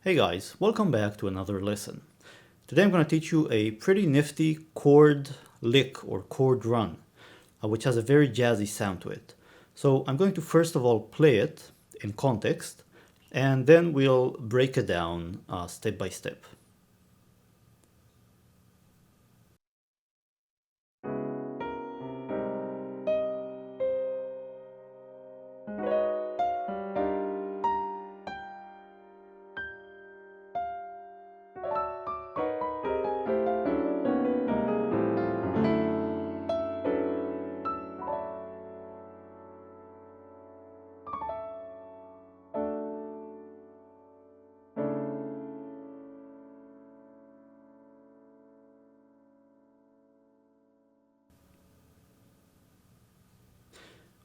Hey guys, welcome back to another lesson. Today I'm going to teach you a pretty nifty chord lick or chord run, which has a very jazzy sound to it. So I'm going to first of all play it in context, and then we'll break it down step by step.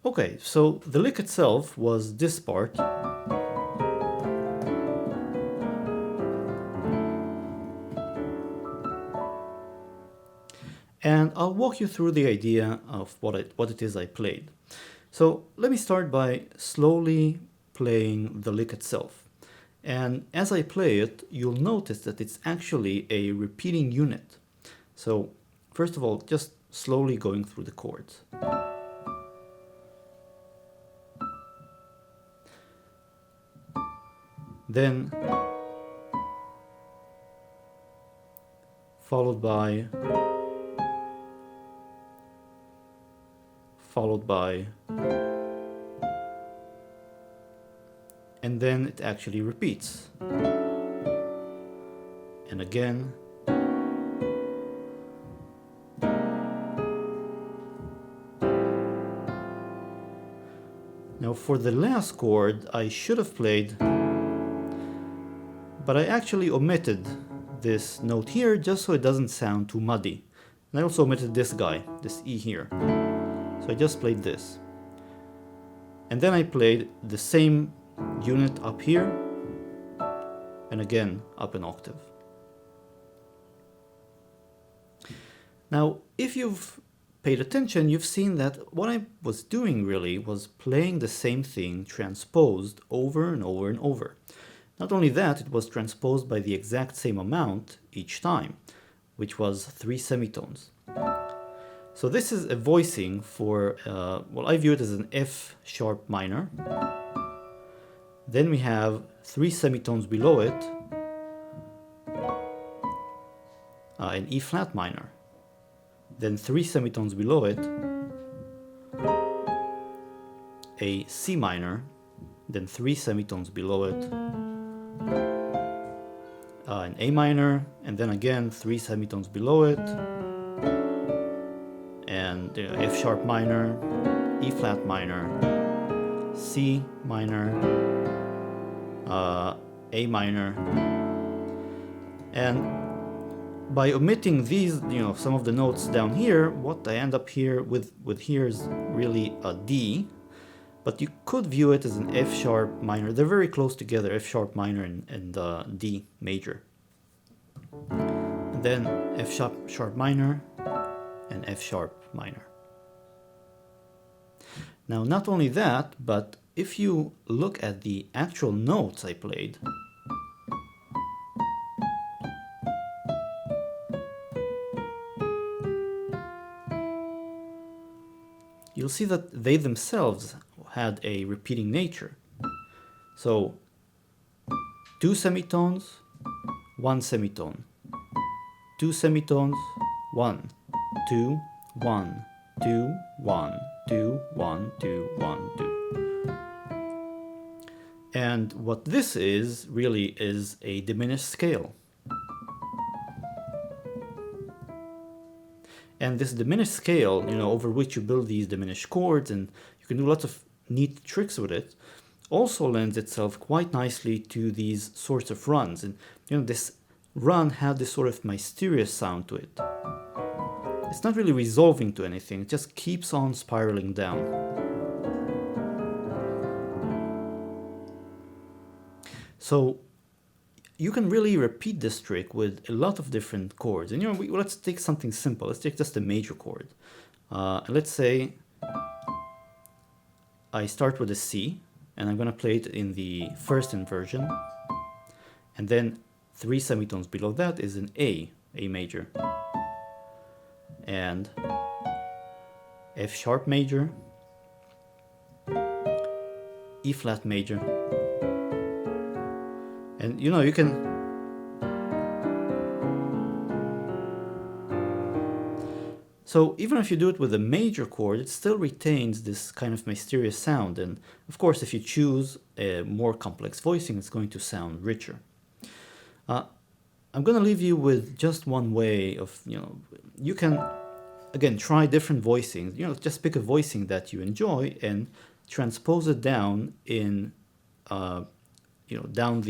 Okay, so the lick itself was this part. And I'll walk you through the idea of what it is I played. So let me start by slowly playing the lick itself. And as I play it, you'll notice that it's actually a repeating unit. So first of all, just slowly going through the chords. Then followed by and then it actually repeats. And again. Now for the last chord I should have played, but I actually omitted this note here just so it doesn't sound too muddy. And I also omitted this guy, this E here. So I just played this. And then I played the same unit up here, and again up an octave. Now, if you've paid attention, you've seen that what I was doing really was playing the same thing transposed over and over and over. Not only that, it was transposed by the exact same amount each time, which was 3 semitones. So this is a voicing for, well, I view it as an F sharp minor. Then we have 3 semitones below it, an E flat minor. Then 3 semitones below it, a C minor. Then 3 semitones below it, an A minor. And then again 3 semitones below it, and F sharp minor, E flat minor, C minor, A minor. And by omitting these, some of the notes down here, what I end up here with here is really a D, but you could view it as an F sharp minor. They're very close together, F sharp minor and D major. And then F sharp minor and F sharp minor. Now, not only that, but if you look at the actual notes I played, you'll see that they themselves had a repeating nature. So 2 semitones, 1 semitone, 2 semitones, 1, 2, 1, 2, 1, 2, 1, 2, 1, 2. And what this is really is a diminished scale. And this diminished scale, over which you build these diminished chords, and you can do lots of neat tricks with it, also lends itself quite nicely to these sorts of runs. And this run had this sort of mysterious sound to it. It's not really resolving to anything, it just keeps on spiraling down. So you can really repeat this trick with a lot of different chords. And let's take something simple. Let's take just a major chord. Let's say I start with a C, and I'm going to play it in the first inversion. And then 3 semitones below that is an A major, and F sharp major, E flat major. And you know, you can so even if you do it with a major chord, it still retains this kind of mysterious sound. And of course, if you choose a more complex voicing, it's going to sound richer. I'm going to leave you with just one way of, you can, again, try different voicings. Just pick a voicing that you enjoy and transpose it down in, down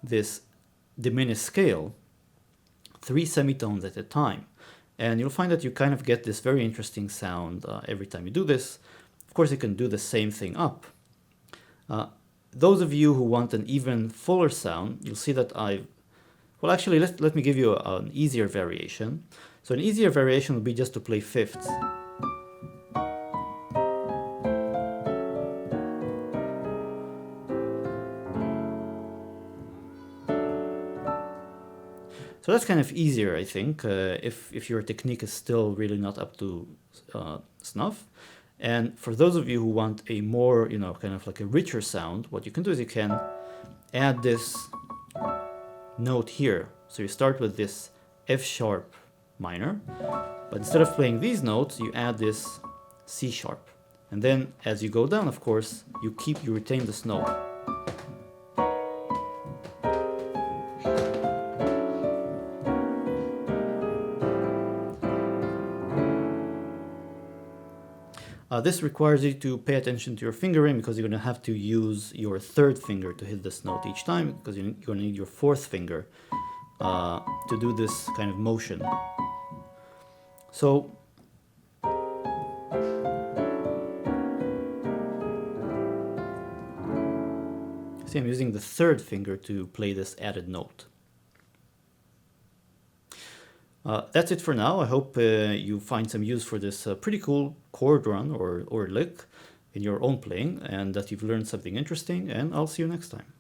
this diminished scale, 3 semitones at a time. And you'll find that you kind of get this very interesting sound every time you do this. Of course, you can do the same thing up. Those of you who want an even fuller sound, you'll see that well, actually, let me give you an easier variation. So an easier variation would be just to play fifths. So that's kind of easier, I think, if your technique is still really not up to snuff. And for those of you who want a more, kind of like a richer sound, what you can do is you can add this note here. So you start with this F sharp minor, but instead of playing these notes, you add this C sharp. And then as you go down, of course, you retain this note. This requires you to pay attention to your fingering, because you're going to have to use your third finger to hit this note each time, because you're going to need your fourth finger to do this kind of motion. So see, I'm using the third finger to play this added note. That's it for now. I hope you find some use for this pretty cool chord run or lick in your own playing, and that you've learned something interesting, and I'll see you next time.